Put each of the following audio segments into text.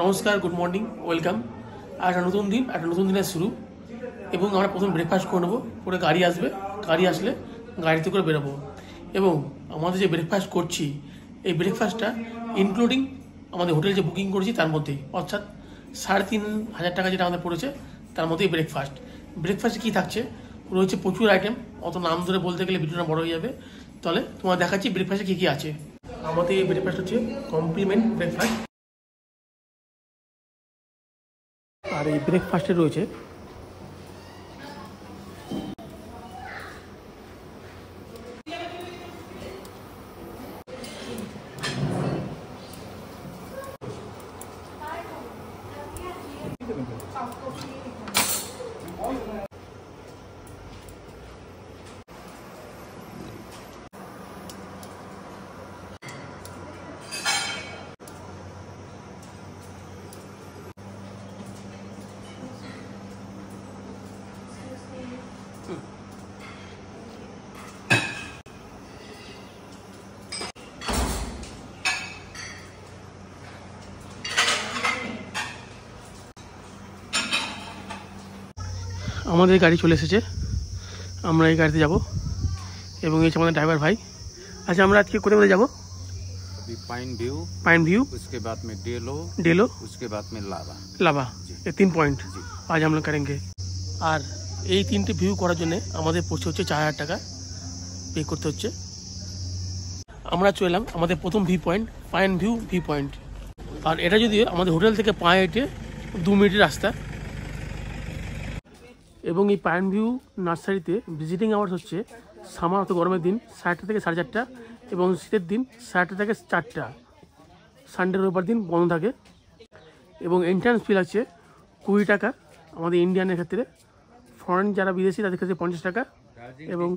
নমস্কার, good morning, welcome. আর একটা নতুন দিন, একটা নতুন দিনের শুরু। এবং আমরা প্রথম ব্রেকফাস্ট করে নেবো, পরে গাড়ি আসবে, গাড়ি আসলে গাড়িতে করে বেরোবো। এবং আমাদের যে ব্রেকফাস্ট করছি, এই ব্রেকফাস্টটা ইনক্লুডিং আমাদের হোটেল যে বুকিং করেছি তার মধ্যেই, অর্থাৎ 3,500 টাকা যেটা আমাদের পড়েছে তার মধ্যেই ব্রেকফাস্ট। ব্রেকফাস্টে কী থাকছে রয়েছে প্রচুর আইটেম, অত নাম ধরে বলতে গেলে ভিডিওটা বড় হয়ে যাবে। তাহলে তোমার দেখাচ্ছি ব্রেকফাস্টে কী কী আছে। আমাদের এই ব্রেকফাস্ট হচ্ছে কমপ্লিমেন্ট ব্রেকফাস্ট। আর এই ব্রেকফাস্টে রয়েছে আমাদের গাড়ি চলে এসেছে, আমরা এই গাড়িতে যাব। এবং এই আমাদের ড্রাইভার ভাই। আচ্ছা, আমরা আজকে কোথায় যাবো? पाइन व्यू, उसके बाद में डेलो, उसके बाद में लावा। ये 3 पॉइंट आज हम लोग करेंगे। আর এই 3টে ভিউ করার জন্য আমাদের পড়ছে হচ্ছে 4,000 টাকা পে করতে হচ্ছে। আমরা চলে এলাম আমাদের প্রথম viewpoint, pine viewpoint. আর এটা যদিও আমাদের হোটেল থেকে পায়ে হেঁটে 2 মিনিটের রাস্তা। এবং এই পাইন ভিউ নার্সারিতে ভিজিটিং আওয়ার্স হচ্ছে সামার অত গরমের দিন 7টা থেকে 4:30, এবং শীতের দিন 7টা থেকে 4টা, সানডে রবিবার দিন বন্ধ থাকে। এবং এন্ট্রান্স ফি লাগছে 20 টাকা আমাদের ইন্ডিয়ানের ক্ষেত্রে, ফরেন যারা বিদেশি তাদের ক্ষেত্রে 50 টাকা। এবং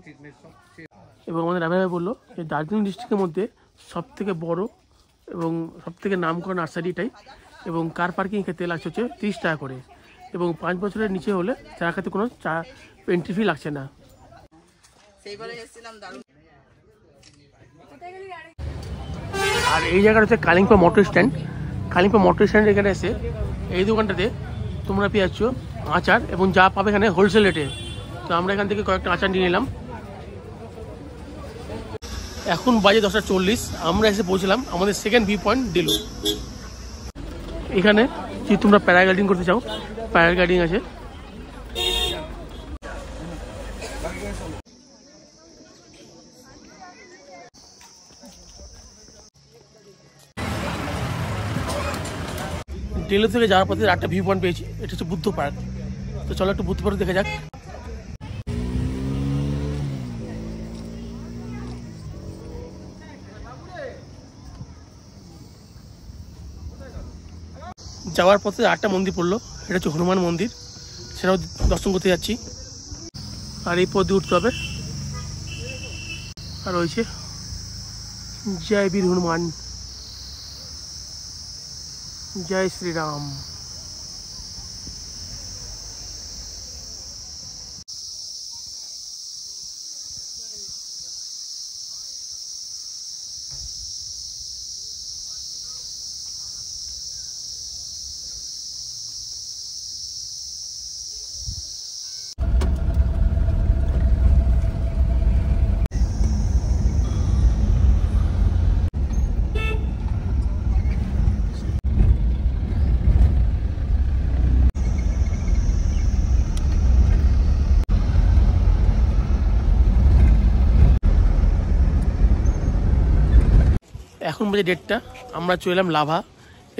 আমাদের রাভা ভাই বললো যে দার্জিলিং ডিস্ট্রিক্টের মধ্যে সবথেকে বড় এবং সবথেকে নাম করা নার্সারিটাই। এবং কার পার্কিং ক্ষেত্রে লাগছে হচ্ছে 30 টাকা করে। এবং 5 বছরের নিচে হলে তার ক্ষেত্রে কোনো এন্ট্রি ফি লাগছে না। আর এই জায়গাটা হচ্ছে Kalimpong motor stand. Kalimpong motor stand এখানে এসে এই দোকানটাতে তোমরা পেয়ে যাচ্ছ আচার, এবং যা পাবে এখানে হোলসেল রেটে। তো আমরা এখান থেকে কয়েকটা আচার নিয়ে নিলাম। এখন বাজে 10:40, আমরা এসে পৌঁছলাম আমাদের সেকেন্ড ভিউ পয়েন্ট ডেলো। এখানে যদি তোমরা প্যারাগ্লাইডিং করতে চাও, প্যারাগ্লাইডিং আছে। ডেলো থেকে যাওয়ার পথে একটা ভিউ পয়েন্ট পেয়েছি, এটা হচ্ছে বুদ্ধ পার্ক। তো চলো একটু বুদ্ধ পার্ক দেখা যাক। যাওয়ার পথে আটটা মন্দির পড়লো, এটা হচ্ছে হনুমান মন্দির, সেটাও দর্শন করতে যাচ্ছি। আর এই পথ দিয়ে উঠতে হবে। আর রয়েছে জয় বীর হনুমান, জয় শ্রীরাম। এখন বাজে 1:30, আমরা চলে এলাম লাভা।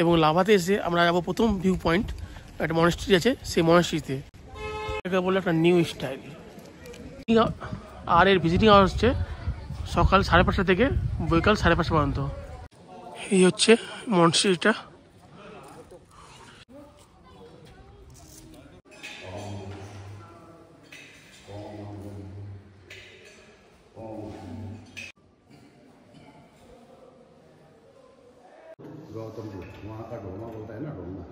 এবং লাভাতে এসে আমরা যাবো প্রথম ভিউ পয়েন্ট, একটা মনেস্ট্রি আছে, সেই মনেস্ট্রিতে। এটা বলে একটা নিউ স্টাইল। আর এর ভিজিটিং আওয়ার হচ্ছে সকাল 5:30 থেকে বিকাল 5:30 পর্যন্ত। এই হচ্ছে মনেস্ট্রিটা। गौतम बुद्ध वहाँ का ढोना बोलता है ना, ढोना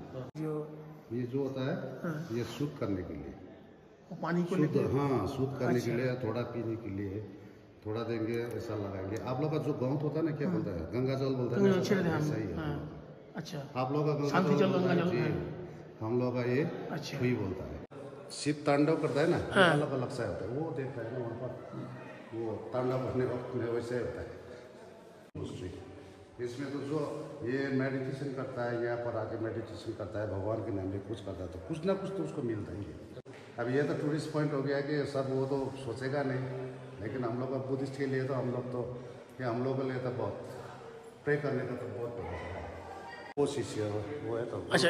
ये जो होता है ये शुद्ध करने के लिए, पानी को शुद्ध, हाँ शुद्ध करने के लिए, थोड़ा पीने के लिए थोड़ा देंगे, ऐसा लगाएंगे। आप लोग का जो गौत होता है ना, क्या बोलता है, गंगा जल बोलता है, सही है। अच्छा, आप लोग का शांति जल गंगा जल। जी, हम लोग का ये अच्छा छुई बोलता है। शिव तांडव करता है ना, हाँ। अलग अलग सा होता है, वो देखता है ना वहाँ पर, वो तांडव करने वक्त में वैसे होता है। इसमें तो जो ये मेडिटेशन करता है, यहाँ पर आके मेडिटेशन करता है, भगवान के नाम में कुछ करता है, तो कुछ ना कुछ तो उसको मिलता ही है। अब ये तो टूरिस्ट पॉइंट हो गया कि सब वो तो सोचेगा नहीं, लेकिन हम लोग बुद्धिस्ट के लिए तो हम लोग तो, ये हम लोग के लिए तो बहुत प्रे करने का तो बहुत बड़ा है। वो शिष्य वो है तो अच्छा,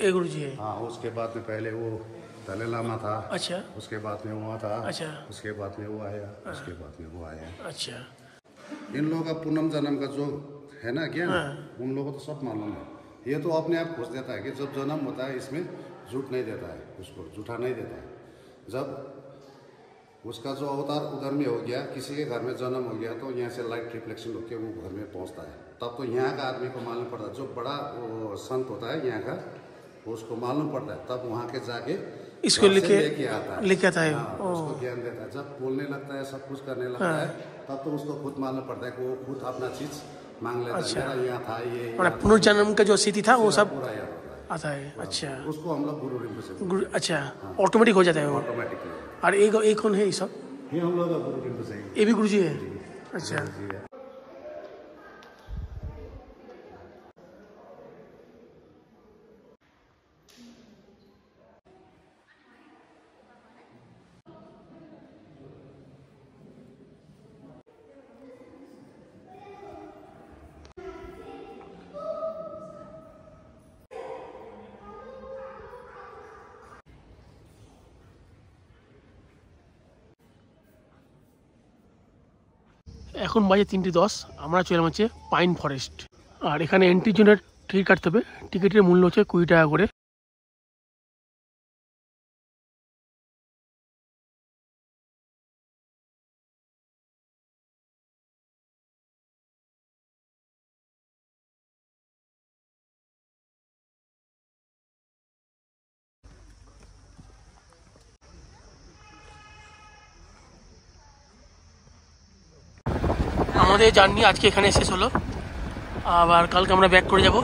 ये गुरु जी है। हाँ, उसके बाद में पहले वो दलाई लामा था। अच्छा उसके बाद में वो था। अच्छा उसके बाद में वो आया। उसके बाद में वो आया। अच्छा। इन लोगों का पूनम जन्म का जो है ना ज्ञान, उन लोगों को तो सब मालूम है। ये तो अपने आप खोज देता है कि जब जन्म होता है इसमें झूठ नहीं देता है, उसको झूठा नहीं देता है। जब उसका जो अवतार उधर में हो गया, किसी के घर में जन्म हो गया, तो यहाँ से लाइट रिफ्लेक्शन होकर वो घर में पहुँचता है, तब तो यहाँ का आदमी को मालूम पड़ता है। जो बड़ा संत होता है यहाँ का, उसको मालूम पड़ता है, तब वहाँ के जाके इसको लेके आता है, लेके आता है। हाँ, उसको ज्ञान देता है। जब बोलने लगता है, सब कुछ करने लगता है, तब तो उसको खुद मालूम पड़ता है कि वो खुद अपना चीज मांग लेता है। मेरा यहाँ था, ये पुनर्जन्म का जो स्थिति था वो सब पूरा याद होता है, आता है। अच्छा, उसको हम लोग गुरु रिंपोचे से गुरु, अच्छा ऑटोमेटिक हो जाता है वो। ऑटोमेटिकली। और एक कौन है ये सब? ये हम लोग का गुरु रिंपोचे है। ये भी गुरु जी है। अच्छा, जी है। এখন বাজে 3:10, আমরা চলে হচ্ছে পাইন ফরেস্ট। আর এখানে এন্ট্রির জন্য টিকিট কাটতে হবে। টিকিটের মূল্য হচ্ছে 20 টাকা করে। আমাদের জার্নি আজকে এখানে শেষ হলো, আবার কালকে আমরা ব্যাক করে যাব।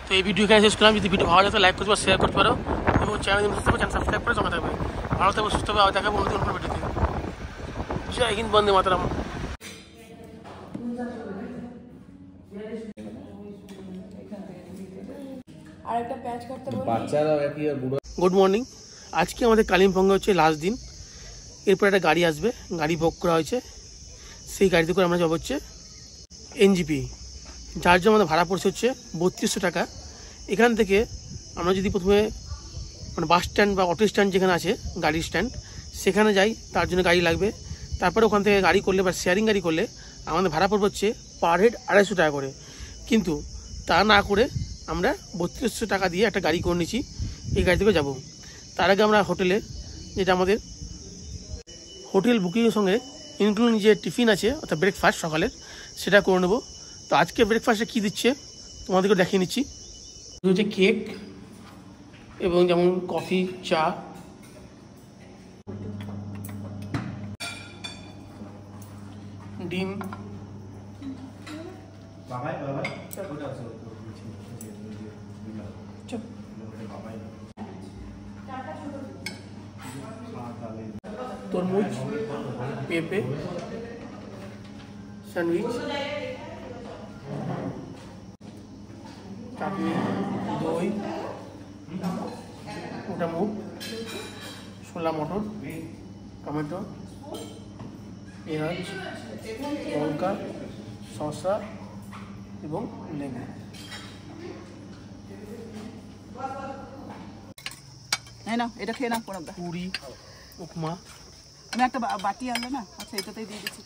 তো এই ভিডিও এখানে শেষ করলাম। যদি ভিডিও ভালো লাগে লাইক করতে পারো, শেয়ার করতে পারো, এবং চ্যানেল সাবস্ক্রাইব করে জমা থাকবে। ভালো থাকবে, সুস্থ হবে। আবার দেখাবো নতুন কোনো ভিডিওতে। জয় হিন্দ, বন্দে মাতরম। Good morning. আজকে আমাদের কালিম্পংয়ে হচ্ছে লাস্ট দিন। এরপর একটা গাড়ি আসবে, গাড়ি বুক করা হয়েছে। সেই গাড়িতে করে আমরা যাব হচ্ছে এনজিপি, যার জন্য আমাদের ভাড়া পড়ছে হচ্ছে 3200 টাকা। এখান থেকে আমরা যদি প্রথমে মানে বাস স্ট্যান্ড বা অটো স্ট্যান্ড যেখানে আছে গাড়ি স্ট্যান্ড, সেখানে যাই, তার জন্য গাড়ি লাগবে। তারপরে ওখান থেকে গাড়ি করলে বা শেয়ারিং গাড়ি করলে আমাদের ভাড়া পড়বে হচ্ছে পার হেড 250 টাকা করে। কিন্তু তা না করে আমরা 3200 টাকা দিয়ে একটা গাড়ি করে নিয়েছি, এই গাড়ি থেকে যাব। তার আগে আমরা হোটেলে, যেটা আমাদের হোটেল বুকিংয়ের সঙ্গে ইনক্লুডিং যে টিফিন আছে অর্থাৎ ব্রেকফাস্ট সকালের, সেটা করে নেবো। তো আজকে ব্রেকফাস্টে কী দিচ্ছে তোমাদেরকে দেখিয়ে নিচ্ছি। হচ্ছে কেক এবং যেমন কফি, চা, ডিম, তরমুজ, পেঁপে, স্যান্ডউইচ, চাটনি, দই, ওটা মুগ, ছোলা মটর, টমেটো, পেঁয়াজ, লঙ্কা, শসা এবং লেবু। হ্যাঁ না, এটা খেয়ে না, পুরি, উপমা। আমি একটা বাটি আনলো না, আচ্ছা এটাতেই দিয়ে দিচ্ছি।